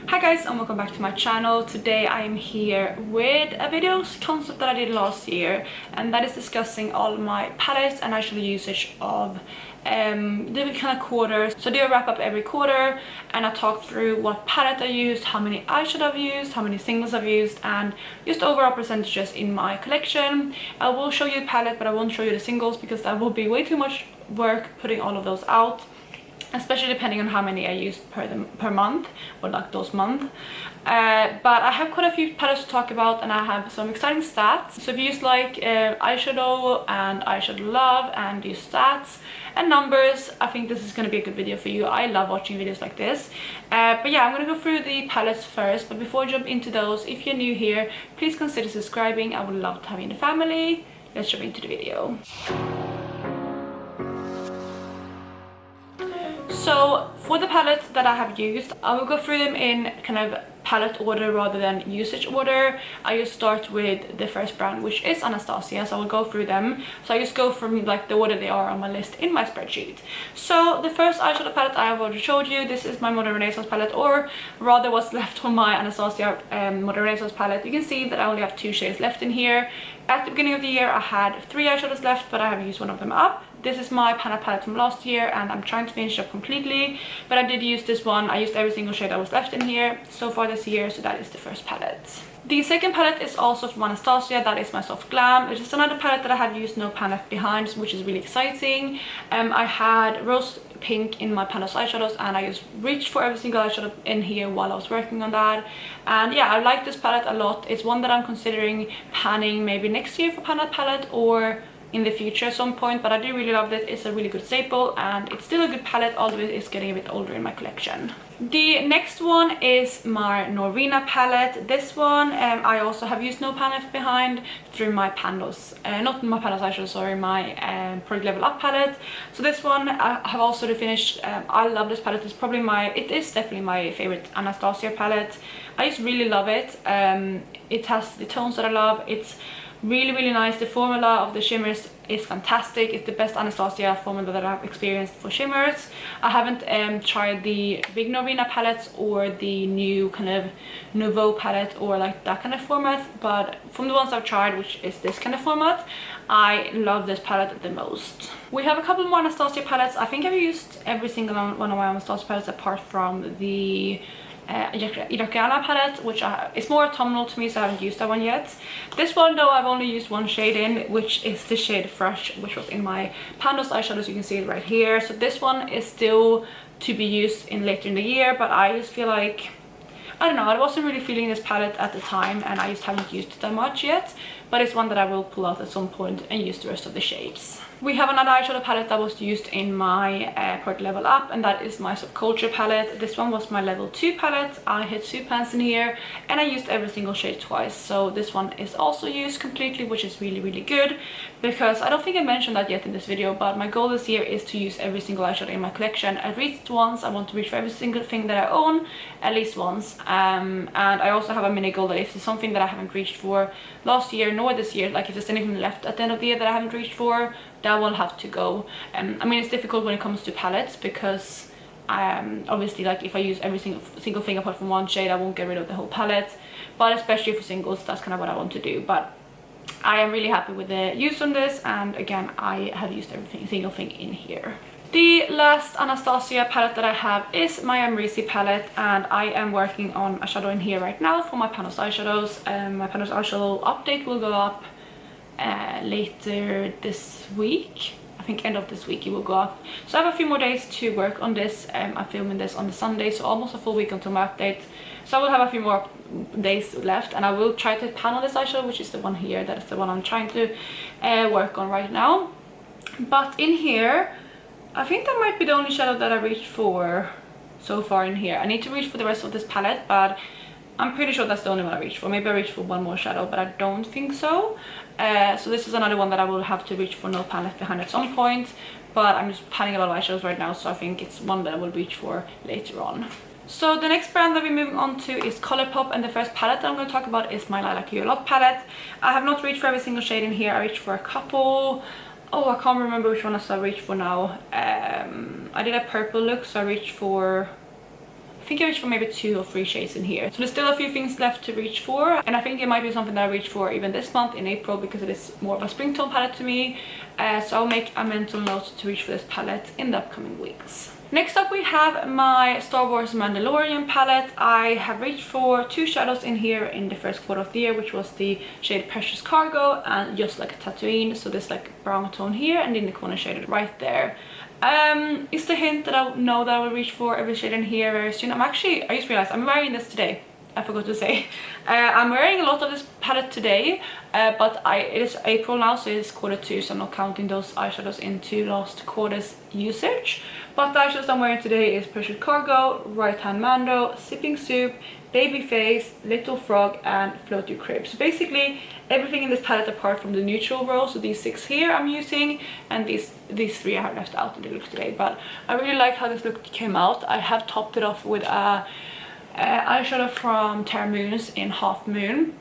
Hi guys, and welcome back to my channel. Today I am here with a video concept that I did last year, and that is discussing all my palettes and eyeshadow usage of the kind of quarters. So I do a wrap up every quarter and I talk through what palette I used, how many eyeshadow I've used, how many singles I've used, and just overall percentages in my collection. I will show you the palette, but I won't show you the singles because that will be way too much work putting all of those out, especially depending on how many I use per month, or like those months. But I have quite a few palettes to talk about and I have some exciting stats. So if you use like eyeshadow and eyeshadow love and use stats and numbers, I think this is going to be a good video for you. I love watching videos like this. But yeah, I'm going to go through the palettes first, but before I jump into those, if you're new here, please consider subscribing. I would love to have you in the family. Let's jump into the video. So for the palettes that I have used, I will go through them in kind of palette order rather than usage order. I just start with the first brand, which is Anastasia, so I will go through them. So I just go from like the order they are on my list in my spreadsheet. So the first eyeshadow palette I have already showed you. This is my Modern Renaissance palette, or rather what's left on my Anastasia Modern Renaissance palette. You can see that I only have 2 shades left in here. At the beginning of the year I had 3 eyeshadows left, but I have used one of them up. This is my Panna palette from last year and I'm trying to finish up completely, but I did use this one. I used every single shade that was left in here so far this year, so that is the first palette. The second palette is also from Anastasia. That is my Soft Glam. It's just another palette that I have used no pan left behind, which is really exciting. I had rose pink in my Panna's eyeshadows and I just reached for every single eyeshadow in here while I was working on that. And yeah, I like this palette a lot. It's one that I'm considering panning maybe next year for Panna palette or in the future at some point, but I do really love it. It's a really good staple and it's still a good palette, although it's getting a bit older in my collection. The next one is my Norvina palette. This one I also have used no pan left behind through my Pandos, not my Pandos eyeshadow, sorry, my Product Level Up palette. So this one I have also finished. I love this palette. It is definitely my favorite Anastasia palette. I just really love it. It has the tones that I love. It's really nice. The formula of the shimmers is fantastic. It's the best Anastasia formula that I've experienced for shimmers. I haven't tried the big Norvina palettes or the new kind of Nouveau palette or like that kind of format, but from the ones I've tried, which is this kind of format, I love this palette the most. We have a couple more Anastasia palettes. I think I've used every single one of my Anastasia palettes apart from the Irakiana palette, which is more autumnal to me, so I haven't used that one yet. This one though I've only used one shade in, which is the shade Fresh, which was in my Pandos eyeshadows. You can see it right here. So this one is still to be used in later in the year, but I just feel like, I don't know, I wasn't really feeling this palette at the time and I just haven't used it that much yet, but it's one that I will pull out at some point and use the rest of the shades. We have another eyeshadow palette that was used in my Product Level Up, and that is my Subculture palette. This one was my level 2 palette. I hit 2 pans in here and I used every single shade twice, so this one is also used completely, which is really good, because I don't think I mentioned that yet in this video, but my goal this year is to use every single eyeshadow in my collection at least once. I want to reach for every single thing that I own at least once, and I also have a mini goal that if there's something that I haven't reached for last year nor this year, like if there's anything left at the end of the year that I haven't reached for, that will have to go. I mean, it's difficult when it comes to palettes because obviously, like if I use every single thing apart from one shade, I won't get rid of the whole palette, but especially for singles, that's kind of what I want to do. But I am really happy with the use on this, and again, I have used every single thing in here. The last Anastasia palette that I have is my Amrisi palette, and I am working on a shadow in here right now for my Panos eyeshadows. My Panos eyeshadow update will go up later this week. I think end of this week it will go up. So I have a few more days to work on this. I'm filming this on the Sunday, so almost a full week until my update. So I will have a few more days left, and I will try to pan on this eyeshadow, which is the one here. That is the one I'm trying to work on right now. But in here, I think that might be the only shadow that I reached for so far in here. I need to reach for the rest of this palette, but I'm pretty sure that's the only one I reached for. Maybe I reached for one more shadow, but I don't think so. So this is another one that I will have to reach for no pan left behind at some point, but I'm just panning a lot of eyeshadows right now, so I think it's one that I will reach for later on. So the next brand that we're moving on to is Colourpop, and the first palette that I'm going to talk about is my Lilac You A Lot palette. I have not reached for every single shade in here. I reached for a couple. Oh, I can't remember which one I reached for now. I did a purple look, so I reached for think I reached for maybe 2 or 3 shades in here. So there's still a few things left to reach for, and I think it might be something that I reach for even this month in April, because it is more of a spring tone palette to me. So I'll make a mental note to reach for this palette in the upcoming weeks. Next up we have my Star Wars Mandalorian palette. I have reached for 2 shadows in here in the first quarter of the year, which was the shade Precious Cargo and Just Like a Tatooine. So this like brown tone here, and in the corner shaded right there. It's the hint that I know that I will reach for every shade in here very soon. I just realized I'm wearing this today. I forgot to say. I'm wearing a lot of this palette today, but it is April now, so it's quarter 2, so I'm not counting those eyeshadows into last quarter's usage. But the eyeshadows I'm wearing today is Precious Cargo, Right Hand Mando, Sipping Soup, Baby Face, Little Frog, and Float Your Crib. So basically everything in this palette apart from the neutral row, so these 6 here I'm using, and these 3 I have left out in the look today. But I really like how this look came out. I have topped it off with a eyeshadow from Terra Moons in Half Moon,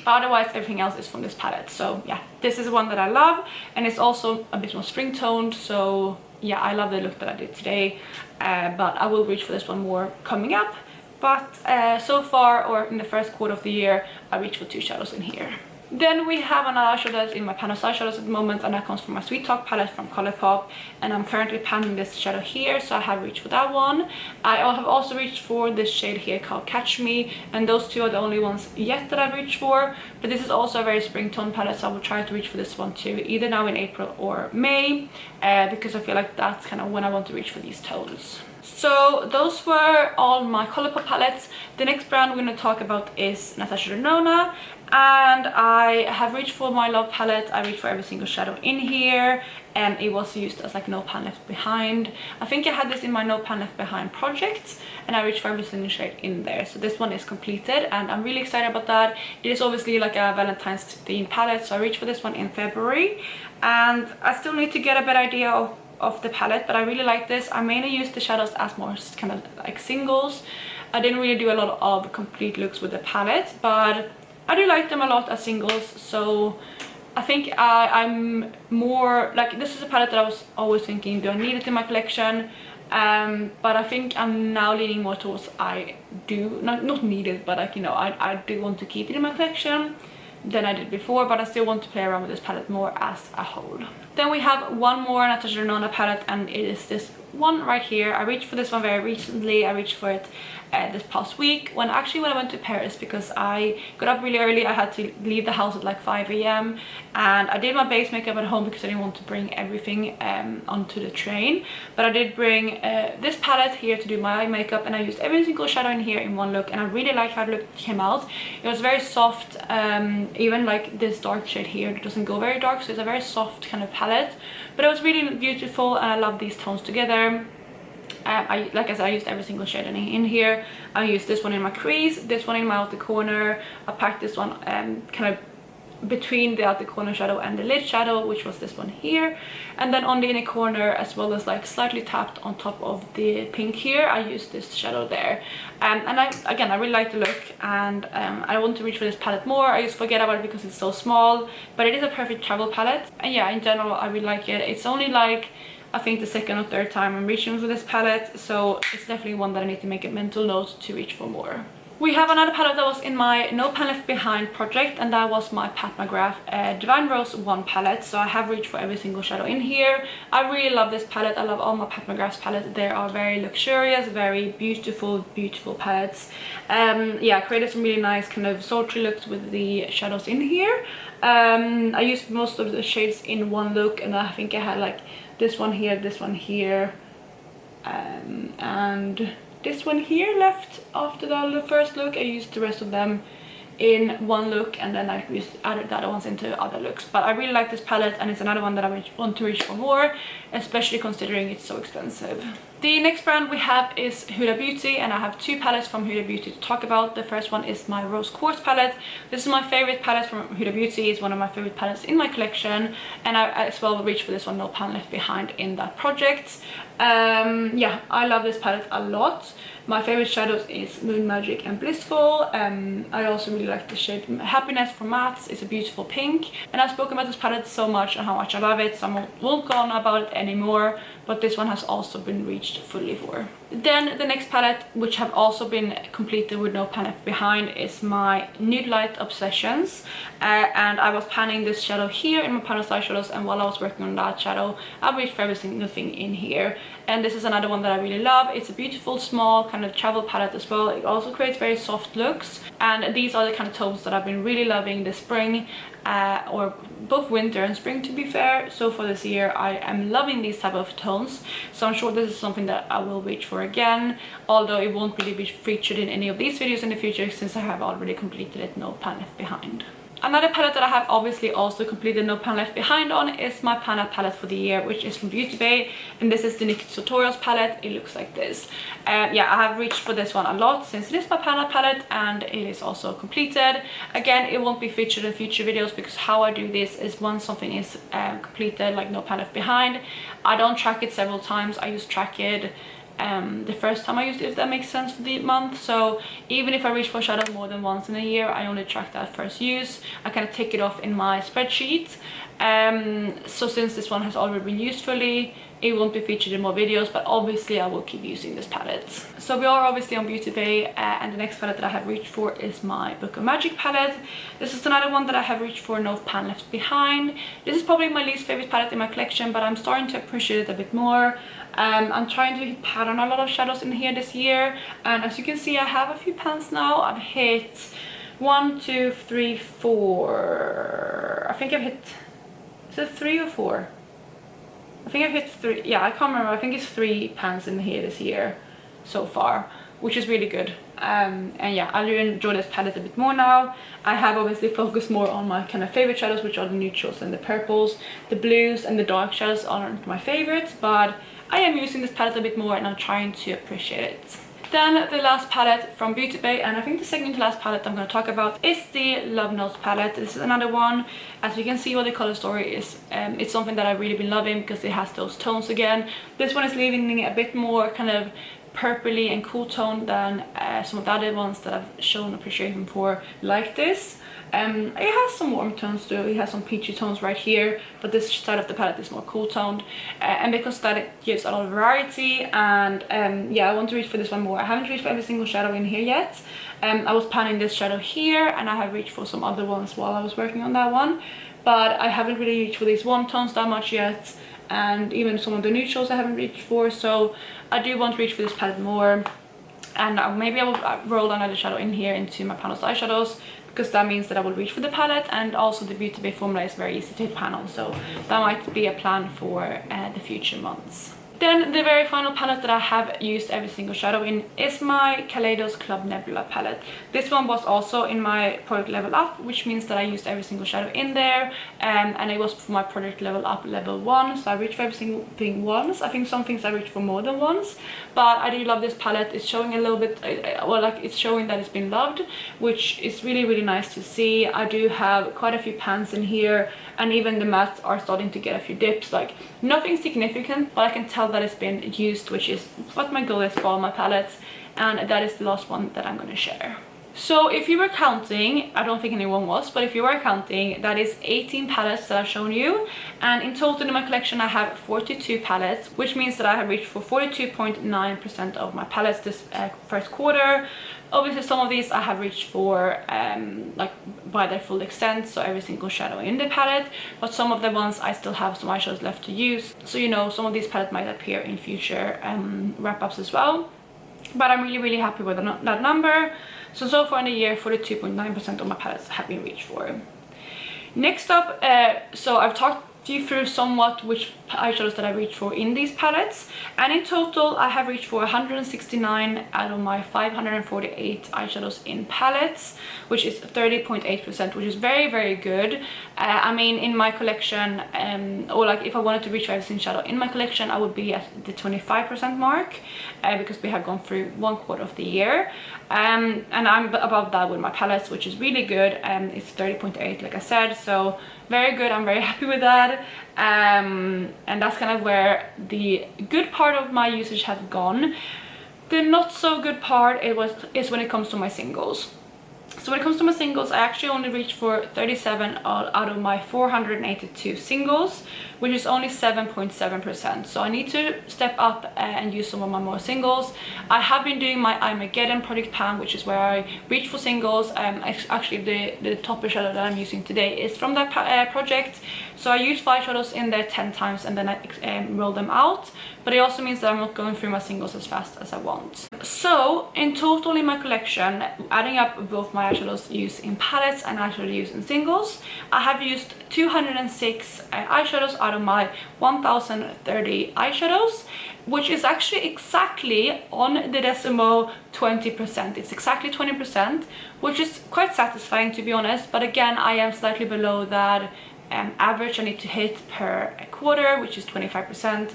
but otherwise everything else is from this palette. So yeah, this is one that I love, and it's also a bit more spring toned, so yeah, I love the look that I did today. But I will reach for this one more coming up. But so far, or in the first quarter of the year, I reached for 2 shadows in here. Then we have another eyeshadow that's in my pan of eyeshadows at the moment, and that comes from my Sweet Talk palette from Colourpop, and I'm currently panning this shadow here, so I have reached for that one. I have also reached for this shade here called Catch Me, and those 2 are the only ones yet that I've reached for. But this is also a very spring tone palette, so I will try to reach for this one too, either now in April or May, because I feel like that's kind of when I want to reach for these tones. So those were all my Colourpop palettes. The next brand we're going to talk about is Natasha Denona, and I have reached for my Love palette. I reached for every single shadow in here, and it was used as like No Pan Left Behind. I think I had this in my No Pan Left Behind project, and I reached for every single shade in there. So this one is completed, and I'm really excited about that. It is obviously like a Valentine's themed palette, so I reached for this one in February, and I still need to get a better idea of the palette, but I really like this. I mainly use the shadows as more kind of like singles. I didn't really do a lot of complete looks with the palette, but I do like them a lot as singles. So I think I'm more like, this is a palette that I was always thinking, do I need it in my collection? But I think I'm now leaning more towards I do not need it, but like, you know, I do want to keep it in my collection than I did before, but I still want to play around with this palette more as a whole. Then we have one more Natasha Denona palette, and it is this one right here. I reached for this one very recently. I reached for it this past week when I went to Paris, because I got up really early. I had to leave the house at like 5 AM, and I did my base makeup at home because I didn't want to bring everything onto the train. But I did bring this palette here to do my eye makeup, and I used every single shadow in here in one look, and I really like how the look came out. It was very soft, even like this dark shade here, it doesn't go very dark, so it's a very soft kind of palette, but it was really beautiful, and I love these tones together. Like I said, I used every single shade in here. I used this one in my crease, this one in my outer corner. I packed this one kind of between the outer corner shadow and the lid shadow, which was this one here, and then on the inner corner, as well as like slightly tapped on top of the pink here, I used this shadow there. And I really like the look, and I want to reach for this palette more. I just forget about it because it's so small, but it is a perfect travel palette, and yeah, in general I really like it. It's only like, I think the second or third time I'm reaching for this palette, so it's definitely one that I need to make a mental note to reach for more. We have another palette that was in my No Pan Left Behind project, and that was my Pat McGrath Divine Rose 1 palette. So I have reached for every single shadow in here. I really love this palette. I love all my Pat McGrath's palettes. They are very luxurious, very beautiful palettes. Yeah, I created some really nice kind of sultry looks with the shadows in here. I used most of the shades in one look, and I think I had like this one here, and this one here left after the first look. I used the rest of them in one look, and then I added the other ones into other looks. But I really like this palette, and it's another one that I want to reach for more, especially considering it's so expensive. The next brand we have is Huda Beauty, and I have 2 palettes from Huda Beauty to talk about. The first one is my Rose Quartz palette. This is my favorite palette from Huda Beauty. It's one of my favorite palettes in my collection, and I as well will reach for this one, No Pan Left Behind, in that project. Yeah, I love this palette a lot. My favorite shadows is Moon Magic and Blissful. I also really like the shade Happiness for mattes. It's a beautiful pink, and I've spoken about this palette so much and how much I love it, so I won't go on about it anymore, but this one has also been reached fully for. Then the next palette, which have also been completed with no pan left behind, is my Nude Light Obsessions, and I was panning this shadow here in my Panos Eyeshadows, and while I was working on that shadow I reached for every single thing in here. And this is another one that I really love. It's a beautiful small kind of travel palette as well. It also creates very soft looks, and these are the kind of tones that I've been really loving this spring, or both winter and spring to be fair. So for this year I am loving these type of tones, so I'm sure this is something that I will reach for again, although it won't really be featured in any of these videos in the future since I have already completed it, no pan left behind. Another palette that I have obviously also completed no pan left behind on is my Pana palette for the year, which is from Beauty Bay, and this is the NYX Tutorials palette. It looks like this. Yeah, I have reached for this one a lot since it is my Pana palette, and it is also completed. Again, it won't be featured in future videos because how I do this is once something is completed, like no pan left behind, I don't track it several times. I just track it the first time I used it, if that makes sense, for the month. So even if I reach for a shadow more than once in a year, I only track that first use. I kind of tick it off in my spreadsheet. So since this one has already been used fully, it won't be featured in more videos, but obviously I will keep using this palette. So we are obviously on Beauty Bay, and the next palette that I have reached for is my Book of Magic palette. This is another one that I have reached for no pan left behind. This is probably my least favorite palette in my collection, but I'm starting to appreciate it a bit more. I'm trying to hit pan on a lot of shadows in here this year, and as you can see I have a few pans now. I've hit 1, 2, 3, 4. I think I've hit, is it 3 or 4? I think I've hit 3. Yeah, I can't remember. I think it's 3 pans in here this year so far, which is really good. And yeah, I do enjoy this palette a bit more now. I have obviously focused more on my kind of favorite shadows, which are the neutrals and the purples. The blues and the dark shadows aren't my favorites, but I am using this palette a bit more and I'm trying to appreciate it. Then the last palette from Beauty Bay, and I think the second to last palette I'm going to talk about, is the Love Notes palette. This is another one. As you can see what the color story is, it's something that I've really been loving because it has those tones again. This one is leaving a bit more kind of purpley and cool tone than some of the other ones that I've shown appreciation for like this. It has some warm tones too. It has some peachy tones right here, but this side of the palette is more cool toned, and because that it gives a lot of variety. And yeah, I want to reach for this one more. I haven't reached for every single shadow in here yet. I was panning this shadow here, and I have reached for some other ones while I was working on that one, but I haven't really reached for these warm tones that much yet, and even some of the neutrals I haven't reached for. So I do want to reach for this palette more, and maybe I will roll another shadow in here into my Panos Eyeshadows, because that means that I will reach for the palette, and also the Beauty Bay formula is very easy to pan on, so that might be a plan for the future months. Then the very final palette that I have used every single shadow in is my Kaleidos Club Nebula palette. This one was also in my product level up, which means that I used every single shadow in there, and it was for my product level up level 1, so I reached for every single thing once. I think some things I reached for more than once, but I do love this palette. It's showing a little bit, well, like it's showing that it's been loved, which is really, really nice to see. I do have quite a few pans in here, and even the mattes are starting to get a few dips, like nothing significant, but I can tell that it's been used, which is what my goal is for all my palettes, and that is the last one that I'm going to share. So if you were counting, I don't think anyone was, but if you were counting, that is 18 palettes that I've shown you, and in total in my collection I have 42 palettes, which means that I have reached for 42.9% of my palettes this first quarter. Obviously some of these I have reached for like by their full extent, so every single shadow in the palette, but some of the ones I still have some eyeshadows left to use, so you know, some of these palettes might appear in future wrap-ups as well. But I'm really, really happy with that number. So far in the year, 42.9% of my palettes have been reached for. Next up, so I've talked you through somewhat which eyeshadows that I reached for in these palettes, and in total I have reached for 169 out of my 548 eyeshadows in palettes, which is 30.8%, which is very, very good. I mean, in my collection, or like if I wanted to reach for every single shadow in my collection, I would be at the 25% mark, because we have gone through 1/4 of the year, and I'm above that with my palettes, which is really good. It's 30.8 like I said, so very good. I'm very happy with that, and that's kind of where the good part of my usage has gone. The not so good part is when it comes to my singles. So when it comes to my singles, I actually only reached for 37 out of my 482 singles, which is only 7.7%. So I need to step up and use some of my more singles. I have been doing my Armageddon project pan, which is where I reach for singles. Actually, the top eyeshadow that I'm using today is from that project. So I use 5 shadows in there 10 times and then I roll them out. But it also means that I'm not going through my singles as fast as I want. So in total in my collection, adding up both my eyeshadows used in palettes and eyeshadows used in singles, I have used 206 eyeshadows out of my 1030 eyeshadows, which is actually exactly on the decimal 20%. It's exactly 20%, which is quite satisfying to be honest, but again I am slightly below that average I need to hit per quarter, which is 25%.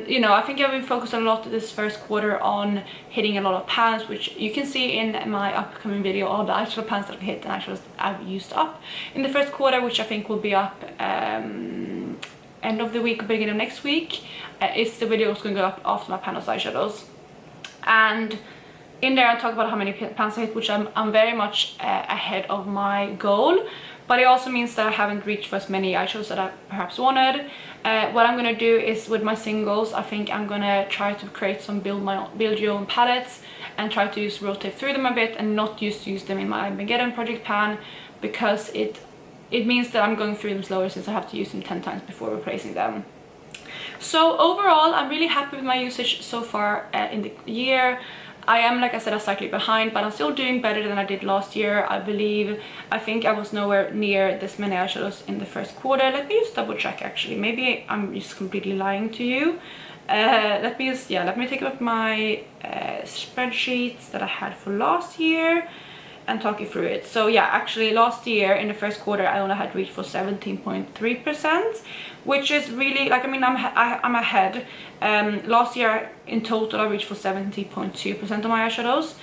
You know, I think I've been focused a lot this first quarter on hitting a lot of pans, which you can see in my upcoming video, all the eyeshadow pans that I've hit and eyeshadows I've used up in the first quarter, which I think will be up end of the week or beginning of next week. It's the video that's going to go up after my pan of eyeshadows, and in there I talk about how many pans I hit, which I'm very much ahead of my goal. But it also means that I haven't reached for as many eyeshadows that I perhaps wanted. What I'm going to do is with my singles, I think I'm going to try to create some build your own palettes and try to rotate through them a bit and not use them in my Armageddon project pan, because it means that I'm going through them slower since I have to use them 10 times before replacing them. So overall, I'm really happy with my usage so far in the year. I am, like I said, slightly behind, but I'm still doing better than I did last year, I believe. I think I was nowhere near this many eyeshadows in the first quarter. Let me just double check actually. Maybe I'm just completely lying to you. Let me take up my spreadsheets that I had for last year and talk you through it. So yeah, actually last year in the first quarter I only had reached for 17.3%, which is really, like, I mean, I'm ahead. Last year in total I reached for 70.2% of my eyeshadows.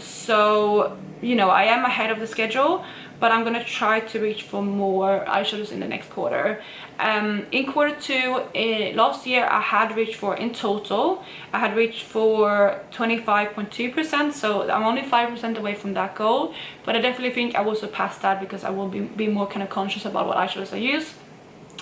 So you know, I am ahead of the schedule, but I'm gonna try to reach for more eyeshadows in the next quarter. In quarter 2 last year I had reached for, in total I had reached for 25.2%, so I'm only 5% away from that goal, but I definitely think I will surpass that because I will be more kind of conscious about what eyeshadows I use.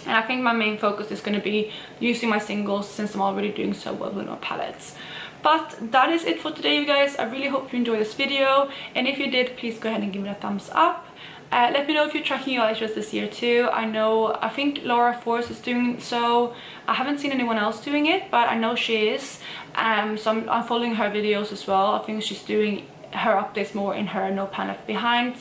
And I think my main focus is going to be using my singles since I'm already doing so well with my palettes. But that is it for today, you guys. I really hope you enjoyed this video, and if you did, please go ahead and give me a thumbs up. Let me know if you're tracking your eyeshadows this year too. I think Laura Force is doing so. I haven't seen anyone else doing it, but I know she is. So I'm following her videos as well. I think she's doing her updates more in her No Pan Left Behind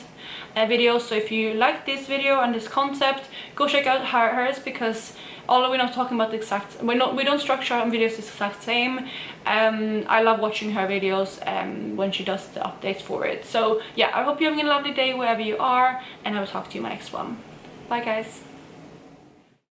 videos. So if you like this video and this concept, go check out hers, because although we're not talking about the exact, we don't structure our videos the exact same, I love watching her videos when she does the updates for it. So yeah, I hope you're having a lovely day wherever you are, and I will talk to you in my next one. Bye guys.